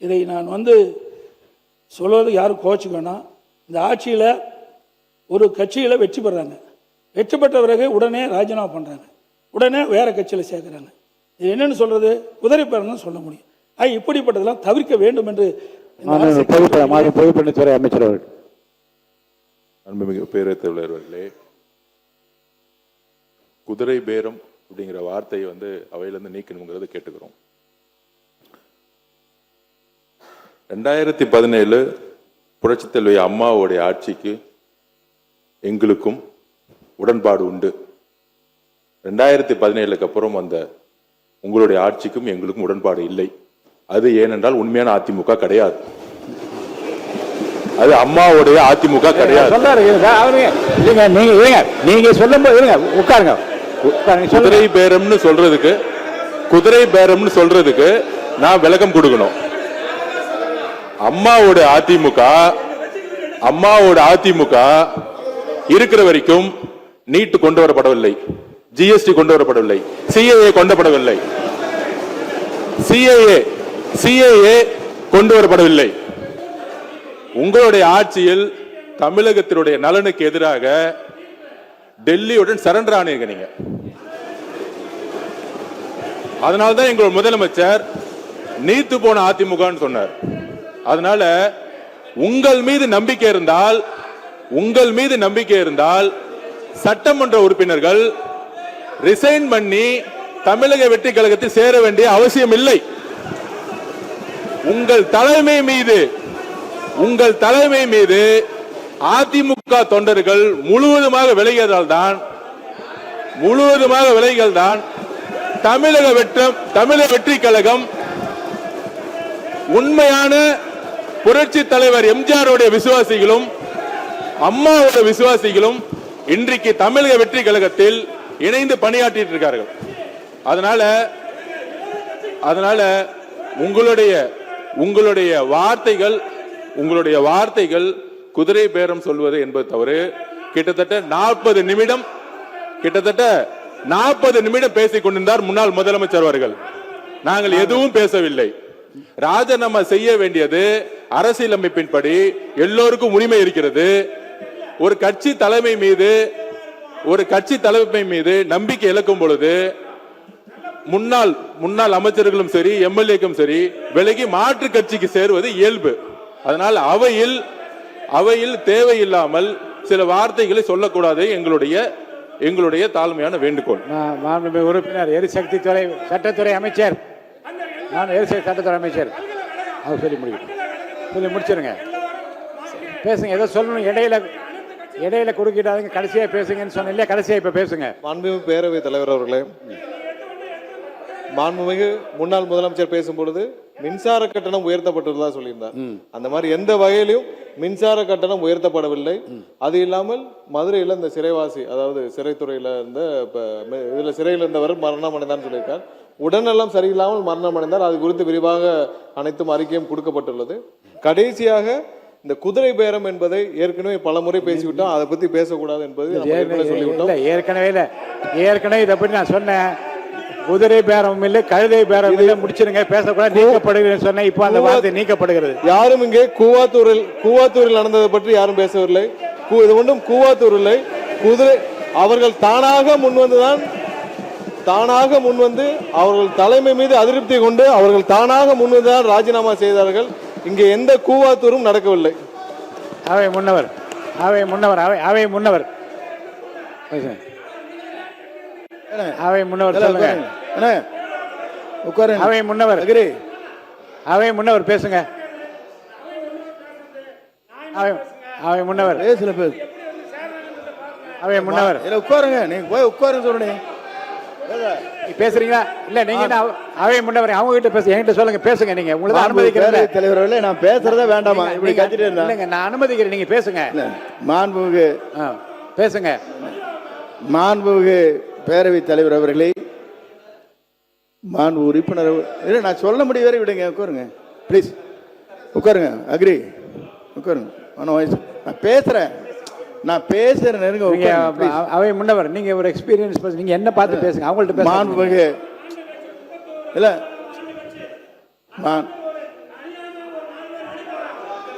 இதை நான் சொல்வது யாரும் கோச்சுக்கோன்னா, இந்த ஆட்சியில் ஒரு கட்சியில் வெற்றி பெறாங்க, வெற்றி பெற்ற பிறகு உடனே ராஜினாமா பண்ணுறாங்க, உடனே வேறு கட்சியில் சேர்க்குறாங்க. இது என்னென்னு சொல்கிறது? குதிரை பேரம் சொல்ல முடியும். இப்படிப்பட்டதெல்லாம் தவிர்க்க வேண்டும் என்று பொதுப்பணித்துறை அமைச்சர் அவர்கள். அன்புமிகு பேரவைத் தலைவர்களே, குதிரை பேரம் அப்படிங்கிற வார்த்தையை அவையிலிருந்து நீக்கணுங்கிறத கேட்டுக்கிறோம். 2017 புரட்சித் தலைவி அம்மாவுடைய ஆட்சிக்கு எங்களுக்கும் உடன்பாடு உண்டு. 2017க்கு அப்புறம் உங்களுடைய ஆட்சிக்கும் எங்களுக்கும் உடன்பாடு இல்லை. அது ஏனென்றால் உண்மையான அதிமுக கிடையாது, அது அம்மாவுடைய அதிமுக கிடையாது. நீங்க சொல்லும்போது உட்காருங்க. குதிரை பேரம்னு சொல்றதுக்கு நான் விளக்கம் கொடுக்கணும். அம்மாவோட அதிமுக இருக்கிற வரைக்கும் நீட் கொண்டு வரப்படவில்லை, ஜிஎஸ்டி கொண்டு வரப்படவில்லை, சிஏஏ கொண்டப்படவில்லை, சிஏஏ கொண்டு வரப்படவில்லை. உங்களுடைய ஆட்சியில் தமிழகத்தினுடைய நலனுக்கு எதிராக டெல்லியுடன் சரண்டர் ஆனீங்க நீங்க. அதனால்தான் எங்களோட முதலமைச்சர் நீத்து போன அதிமுக சொன்னார். அதனால உங்கள் மீது நம்பிக்கை இருந்தால் சட்டமன்ற உறுப்பினர்கள் ரிசைன் பண்ணி தமிழக வெற்றி கழகத்தில் சேர வேண்டிய அவசியம் இல்லை. உங்கள் தலைமை மீது அதிமுக தொண்டர்கள் முழுவதுமாக விலகியதால் தான் தமிழக வெற்றி கழகம் உண்மையான புரட்சி தலைவர் எம்ஜிஆருடைய விசுவாசிகளும் அம்மாவுடைய விசுவாசிகளும் இன்றைக்கு தமிழக வெற்றி கழகத்தில் இணைந்து பணியாற்றிட்டு இருக்கார்கள். அதனால உங்களுடைய வார்த்தைகள் குதிரை பேரம் சொல்வது என்பது தவறு. கிட்டத்தட்ட 40 நிமிடம் பேசிக் கொண்டிருந்தார் முன்னாள் முதலமைச்சர் அவர்கள். நாங்கள் எதுவும் பேசவில்லை. ராஜினாமா செய்ய வேண்டியது அரசியலமைப்பின்படி எல்லோருக்கும் உரிமை இருக்கிறது. ஒரு கட்சி தலைமை மீது நம்பிக்கை இழக்கும் பொழுது முன்னாள் அமைச்சர்களும் சரி, எம்எல்ஏக்கும் சரி, விலகி மாற்று கட்சிக்கு சேருவது இயல்பு. அதனால் அவையில் தேவையில்லாமல் சில வார்த்தைகளை சொல்லக்கூடாது எங்களுடைய தாழ்மையான வேண்டுகோள். உறுப்பினர் எரிசக்தி துறை சட்டத்துறை அமைச்சர், சட்டத்துறை அமைச்சர் அவர் சொல்லி முடிச்சிருங்க. பேசுங்க, ஏதோ சொல்லணும். இடையில குறுக்கிடாதீங்க, கடைசியா பேசுங்கன்னு சொன்ன இல்லையா? கடைசியா இப்ப பேசுங்க. மாண்புமிகு பேரவைத் தலைவர் அவர்களே, மாண்புமிகு முன்னாள் முதலமைச்சர் பேசும்பொழுது மின்சார கட்டணம் உயர்த்தப்பட்டுள்ளதா சொல்லியிருந்தார். அந்த மாதிரி எந்த வகையிலும் மின்சார கட்டணம் உயர்த்தப்படவில்லை. அது இல்லாமல் மதுரையில் இந்த சிறைவாசி, அதாவது சிறைத்துறையில சிறையில் இருந்தவர் மரணம் அடைந்தான்னு சொல்லியிருக்கார். உடல்நலம் சரியில்லாமல் மரணம் அடைந்தார். அது குறித்து விரிவாக அனைத்தும் அறிக்கையும் கொடுக்கப்பட்டுள்ளது. கடைசியாக இந்த குதிரை பேரம் என்பதை ஏற்கனவே பல முறை பேசிவிட்டோம், அதை பத்தி பேசக்கூடாது என்பது சொல்லிவிட்டோம். ஏற்கனவே இதை பற்றி நான் சொன்னேன். குதிரை பேரம் இல்லை, கழுதை பேரம் இல்லை, முடிச்சிருங்க, பேசக்கூடாது, நீக்கப்படுகிறது சொன்னேன். இப்போ அந்த வார்த்தை நீக்கப்படுகிறது. யாரும் இங்கே கூவாத்தூரில் நடந்ததை பற்றி யாரும் பேசவில்லை. இது ஒன்றும் கூவாத்தூர் இல்லை. குதிரை அவர்கள் தானாக முன்வந்து அவர்கள் தலைமை மீது அதிருப்தி கொண்டு அவர்கள் தானாக முன்வந்துதான் ராஜினாமா செய்தார்கள். இங்கே எந்த கூவாத்தூரும் நடக்கவில்லை. அவை முன்னவர் அவை முன்னவர் பேசுங்க. அவை முன்னவர் உட்காருங்க. நீங்க போய் உட்காருங்க சொல்லுங்க. பேசுறீங்களா? இல்ல நீங்க அவை முன்னவர் அவங்க கிட்ட பேச, என்கிட்ட சொல்லுங்க, பேசுங்க. நீங்க உங்களுக்கு அனுமதிக்கிறேன் தலைவர்களே, நான் பேசுறதா வேண்டாமா? இப்படி கத்திட்டு இல்லைங்க, நான் அனுமதிக்கிறேன், நீங்க பேசுங்க. மாண்புமிகு பேசுங்க. மாண்புமிகு பேரவைத் தலைவர் அவர்களே, மாண்பு உறுப்பினர், நான் சொல்ல முடிய வரை விடுங்க. உட்காருங்க ப்ளீஸ், உட்காருங்க. அக்ரி, உட்காருங்க. நான் பேசுறேன். அவை முன்னவர், நீங்க ஒரு எக்ஸ்பீரியன்ஸ், நீங்க என்ன பார்த்து பேசுங்க, அவங்கள்ட்ட பேசுங்க. மாண்புமிகு இல்ல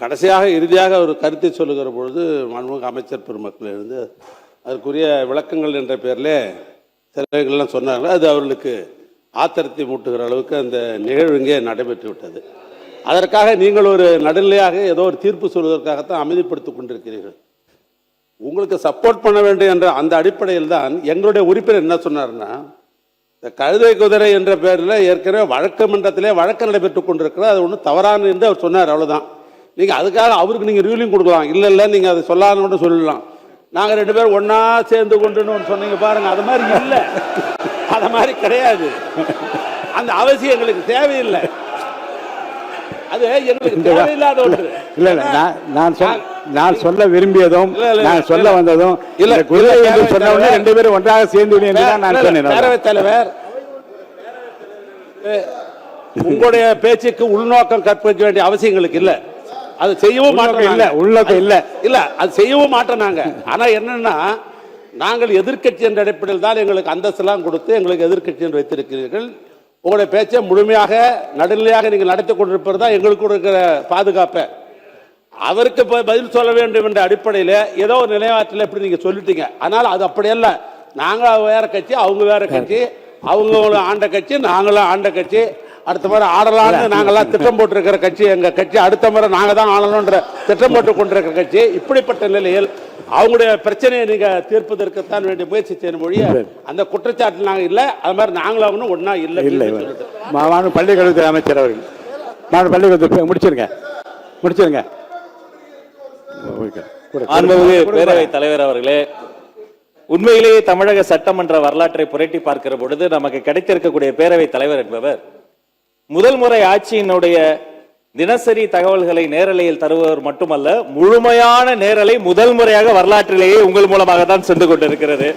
கடைசியாக இறுதியாக ஒரு கருத்தை சொல்லுகிற பொழுது மாண்புமிகு அமைச்சர் பெருமக்கள் இருந்து அதற்குரிய விளக்கங்கள் என்ற பேரில் சிலர்கள்லாம் சொன்னாங்க. அது அவர்களுக்கு ஆத்திரத்தை மூட்டுகிற அளவுக்கு அந்த நிகழ்வு இங்கே நடைபெற்று விட்டது. அதற்காக நீங்கள் ஒரு நடுநிலையாக ஏதோ ஒரு தீர்ப்பு சொல்வதற்காகத்தான் அமைதிப்படுத்திக் கொண்டிருக்கிறீர்கள். உங்களுக்கு சப்போர்ட் பண்ண வேண்டும் என்ற அந்த அடிப்படையில் தான் எங்களுடைய உறுப்பினர் என்ன சொன்னார்னா, இந்த கழுதை குதிரை என்ற பெயரில் ஏற்கனவே வழக்கு மன்றத்திலே வழக்கு நடைபெற்றுக் கொண்டிருக்கிறது, அது ஒன்றும் தவறான என்று அவர் சொன்னார். அவ்வளோதான். நீங்கள் அதுக்காக அவருக்கு நீங்கள் ரூலிங் கொடுக்கலாம். இல்லை நீங்கள் அதை சொல்லான்னு சொல்லலாம். நாங்கள் 2 பேரும் ஒன்றா சேர்ந்து கொண்டுன்னு ஒன்று சொன்னீங்க பாருங்கள், அது மாதிரி இல்லை, அது மாதிரி கிடையாது. அந்த அவசியம் எங்களுக்கு தேவையில்லை. அது எங்களுக்கு தேவையில்லாத ஒன்று. இல்ல நான் சொல்ல விரும்பியதும் நான் சொல்ல வந்ததும் இல்ல குதிரை என்று சொன்ன உடனே 2 பேரும் ஒன்றாக சேர்ந்து நான் சொன்னேன். பேரவைத் தலைவர், உங்களுடைய பேச்சுக்கு உள்நோக்கம் கற்பிக்க வேண்டிய அவசியம் எங்களுக்கு இல்ல. அது செய்யவும் மாட்டோம். இல்ல உள்நோக்கம் இல்ல இல்ல அது செய்யவும் மாட்டோம் நாங்க. ஆனா என்னன்னா, நாங்கள் எதிர்க்கட்சி என்ற அடிப்படையில் தான் எங்களுக்கு அந்தஸ்தெல்லாம் கொடுத்து எங்களுக்கு எதிர்க்கட்சி என்று வைத்திருக்கிறீர்கள். உங்களுடைய பேச்சை முழுமையாக நடுநிலையாக நீங்கள் நடத்தி கொண்டிருப்பது தான் எங்களுக்கு இருக்கிற பாதுகாப்பை. அவருக்கு பதில் சொல்ல வேண்டும் என்ற அடிப்படையில் ஏதோ ஒரு நிலையாற்றில் எப்படி நீங்கள் சொல்லிட்டீங்க. அதனால் அது அப்படியல்ல. நாங்கள் வேற கட்சி, அவங்க வேற கட்சி, அவங்க ஆண்ட கட்சி, நாங்களும் ஆண்ட கட்சி. அடுத்த முறை ஆடலாம்னு நாங்கள்லாம் திட்டம் போட்டிருக்கிற கட்சி எங்கள் கட்சி. அடுத்த முறை நாங்கள் தான் ஆளணுன்ற திட்டம் போட்டு கொண்டிருக்கிற கட்சி. இப்படிப்பட்ட நிலையில் அவங்களுடைய பிரச்சனையை நீங்கள் தீர்ப்பதற்குத்தான் வேண்டிய முயற்சி செய்யணும் மொழிய அந்த குற்றச்சாட்டு நாங்கள் இல்லை. அது மாதிரி நாங்களும் ஒன்றா இல்லை. பள்ளிக்கல்வித்துறை அமைச்சர் அவர்கள் பள்ளிக்கல்வித்துறை முடிச்சிருங்க. பேரவைத் தலைவர் அவர்களே, உண்மையிலேயே தமிழக சட்டமன்ற வரலாற்றை புரட்டி பார்க்கிற பொழுது நமக்கு கிடைத்திருக்கக்கூடிய பேரவைத் தலைவர் என்பவர் முதல் முறை ஆட்சியினுடைய தினசரி தகவல்களை நேரலையில் தருபவர் மட்டுமல்ல, முழுமையான நேரலை முதல் முறையாக வரலாற்றிலேயே உங்கள் மூலமாக தான் சென்று கொண்டிருக்கிறது.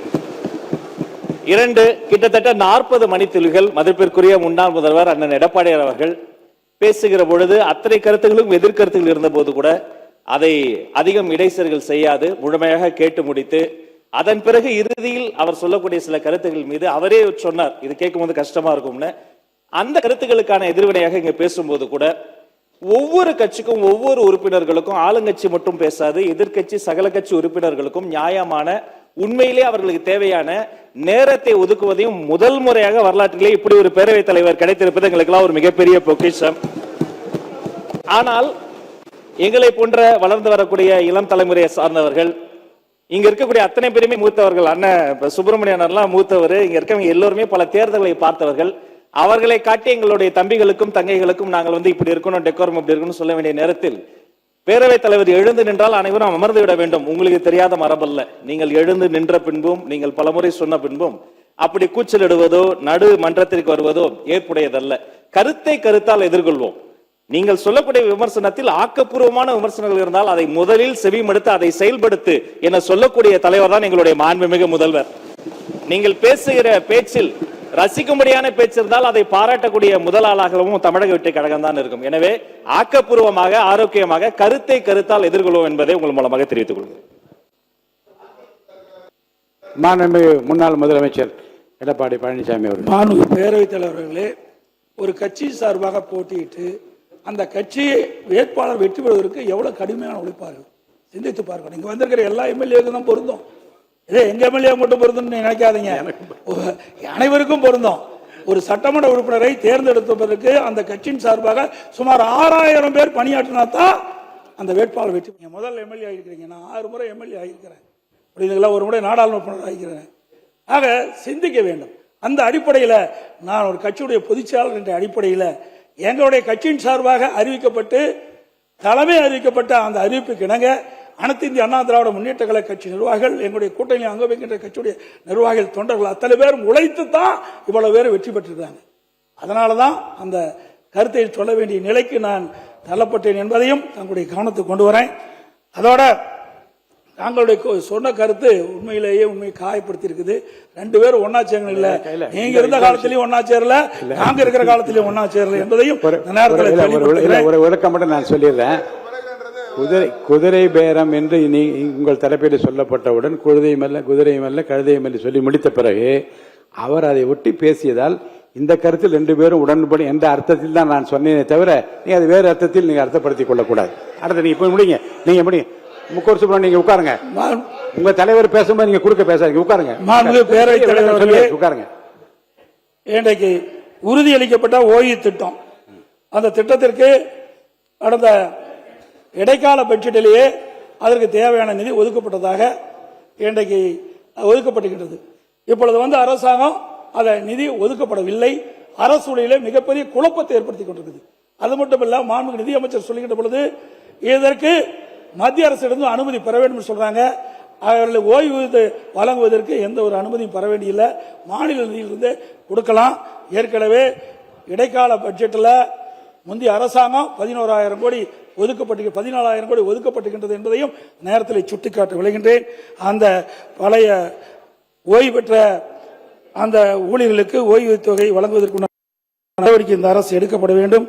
கிட்டத்தட்ட 40 மணித்துளிகள் மதிப்பிற்குரிய முன்னாள் முதல்வர் அண்ணன் எடப்பாடியார் அவர்கள் பேசுகிற பொழுது அத்தனை கருத்துகளும் எதிர்கருத்துகள் இருந்த போது கூட அதை அதிகம் இடைச்சல்கள் செய்யாது முழுமையாக கேட்டு முடித்து, அதன் பிறகு இறுதியில் அவர் சொல்லக்கூடிய சில கருத்துக்கள் மீது அவரே சொன்னார், இது கேட்கும்போது கஷ்டமா இருக்கும்னு. அந்த கருத்துக்களுக்கான எதிர்வினையாக இங்க பேசும்போது கூட ஒவ்வொரு கட்சிக்கும் ஒவ்வொரு உறுப்பினர்களுக்கும், ஆளுங்கட்சி மட்டும் பேசாது, எதிர்கட்சி சகல கட்சி உறுப்பினர்களுக்கும் நியாயமான உண்மையிலே அவர்களுக்கு தேவையான நேரத்தை ஒதுக்குவதையும் முதல் முறையாக வரலாற்றிலே இப்படி ஒரு பேரவைத் தலைவர் கிடைத்திருப்பது எங்களுக்கெல்லாம் ஒரு மிகப்பெரிய பொக்கிஷம். ஆனால் எங்களை போன்ற வளர்ந்து வரக்கூடிய இளம் தலைமுறையை சார்ந்தவர்கள், இங்க இருக்கக்கூடிய அத்தனை பேருமே மூத்தவர்கள், அண்ணன் சுப்பிரமணியன் மூத்தவர், இங்க இருக்கவங்க எல்லோருமே பல தேர்தல்களை பார்த்தவர்கள். அவர்களை காட்டி எங்களுடைய தம்பிகளுக்கும் தங்கைகளுக்கும் நாங்கள் இப்படி இருக்கணும், டெக்கோரம் இப்படி இருக்கணும் சொல்ல வேண்டிய நேரத்தில் பேரவைத் தலைவர் எழுந்து நின்றால் அனைவரும் அமர்ந்து விட வேண்டும். உங்களுக்கு தெரியாத மரபல்ல. நீங்கள் எழுந்து நின்ற பின்பும், நீங்கள் பலமுறை சொன்ன பின்பும் அப்படி கூச்சலிடுவதோ நடு மன்றத்திற்கு வருவதோ ஏற்புடையதல்ல. கருத்தை கருத்தால் எதிர்கொள்வோம். நீங்கள் சொல்லக்கூடிய விமர்சனத்தில் ஆக்கப்பூர்வமான விமர்சனங்கள் இருந்தால் அதை முதலில் செவிமடுத்து அதை செயல்படுத்து என சொல்லக்கூடிய தலைவர் தான் எங்களுடைய மாண்புமிகு முதல்வர். நீங்கள் பேசுகிற பேச்சில் ரசிக்கும்படியான பேச்சு இருந்தால் அதை பாராட்டக்கூடிய முதல் ஆளாகவும் தமிழக வெற்றி கழகம் தான் இருக்கும். எனவே ஆக்கப்பூர்வமாக ஆரோக்கியமாக கருத்தை கருத்தால் எதிர்கொள்வோம் என்பதை உங்கள் மூலமாக தெரிவித்துக் கொள்கிறேன். மாண்புமிகு முன்னாள் முதலமைச்சர் எடப்பாடி பழனிசாமி அவர்கள். மாண்புமிகு பேரவைத் தலைவர்களே, ஒரு கட்சி சார்பாக போட்டியிட்டு அந்த கட்சியை வேட்பாளர் வெற்றி பெறுவதற்கு எவ்வளவு கடுமையான உழைப்பார்கள் சிந்தித்து பார்க்கணும். இங்க வந்திருக்கிற எல்லா எம்எல்ஏக்கும் தான் பொருந்தும். இதே எங்க எம்எல்ஏ மட்டும் பொருந்தும் நினைக்காதீங்க, அனைவருக்கும் பொருந்தும். ஒரு சட்டமன்ற உறுப்பினரை தேர்ந்தெடுப்பதற்கு அந்த கட்சியின் சார்பாக சுமார் 6000 பேர் பணியாற்றினா தான் அந்த வேட்பாளர் வெற்றி. முதல் எம்எல்ஏ ஆகிருக்கிறீங்க, நான் 6 முறை எம்எல்ஏ ஆகியிருக்கிறேன், அப்படிங்களா, ஒரு முறை நாடாளுமன்ற உறுப்பினர் ஆகிக்கிறேன். ஆக சிந்திக்க வேண்டும். அந்த அடிப்படையில் நான் ஒரு கட்சியுடைய பொதுச்செயலாளர் என்ற அடிப்படையில் எங்களுடைய கட்சியின் சார்பாக அறிவிக்கப்பட்டு தலைமை அறிவிக்கப்பட்ட அந்த அறிவிப்புக்கு இணங்க அனைத்து இந்திய அண்ணா திராவிட முன்னேற்ற கழக கட்சி நிர்வாகிகள், எங்களுடைய கூட்டணி அங்க வைக்கின்ற கட்சியுடைய நிர்வாகிகள், தொண்டர்கள் அத்தனை பேரும் உழைத்து தான் இவ்வளவு பேர் வெற்றி பெற்றிருக்காங்க. அதனாலதான் அந்த கருத்தை சொல்ல வேண்டிய நிலைக்கு நான் தள்ளப்பட்டேன் என்பதையும் தங்களுடைய கவனத்துக்கு கொண்டு வரேன். அதோட தாங்களுடைய சொன்ன கருத்து உண்மையிலேயே உண்மையை காயப்படுத்தி இருக்குது. 2 பேரும் ஒன்னா சேரல, இல்ல நீங்க இருந்த காலத்திலயும் ஒன்னா சேரல, நாங்க இருக்கிற காலத்திலயும் ஒன்னா சேரல என்பதையும் ஒரு விளக்கம் மட்டும் நான் சொல்லிடுறேன். குதிரை பேரம் என்று உங்கள் தரப்பில் சொல்லப்பட்டவுடன் குதிரையும் அல்ல கழுதையும் அல்ல சொல்லி முடித்த பிறகு அவர் அதை ஒட்டி பேசியதால் இந்த கருத்தில் 2 பேரும் உடன்படி என்ற அர்த்தத்தில் தான் நான் சொன்னேனே தவிர நீங்க அது வேறு அர்த்தத்தில் நீங்க அர்த்தப்படுத்திக் கொள்ளக்கூடாது. அடுத்து நீங்க போய் முடிங்க, நீங்க முடிங்க. முக்கோர் சுப்ரமணியன் நீங்க உட்காருங்க. உங்க தலைவர் பேசும்போது நீங்க குறுக்க பேசாதீங்க, உட்காருங்க. மாண்புமிகு பேரவைத் தலைவர் அவர்களே, உட்காருங்க. இன்றைக்கு உறுதியளிக்கப்பட்ட ஓய்வு திட்டம், அந்த திட்டத்திற்கு கடந்த இடைக்கால பட்ஜெட்டிலேயே அதற்கு தேவையான நிதி ஒதுக்கப்பட்டதாக இன்றைக்கு ஒதுக்கப்பட்டுகின்றது. இப்பொழுது அரசாங்கம் அதை நிதி ஒதுக்கப்படவில்லை. அரசுடைய மிகப்பெரிய குழப்பத்தை ஏற்படுத்திக் கொண்டிருக்கிறது. அது மட்டுமல்ல, மாண்புமிகு நிதியமைச்சர் சொல்லுகின்ற பொழுது இதற்கு மத்திய அரசிடம் அனுமதி பெற வேண்டும் சொல்றாங்க. அவர்களை ஓய்வு வழங்குவதற்கு எந்த ஒரு அனுமதியும் பெற வேண்டியில்லை, மாநில நிதியிலிருந்து கொடுக்கலாம். ஏற்கனவே இடைக்கால பட்ஜெட்டில் முந்தைய அரசாங்கம் 11,000 கோடி ஒதுக்கப்பட்டு 14,000 கோடி ஒதுக்கப்பட்டுகின்றது என்பதையும் நேரத்தில் சுட்டிக்காட்ட விளைகின்றேன். அந்த பழைய ஓய்வு பெற்ற அந்த ஊழியர்களுக்கு ஓய்வு தொகை வழங்குவதற்குண்டான நடவடிக்கை இந்த அரசு எடுக்கப்பட வேண்டும்.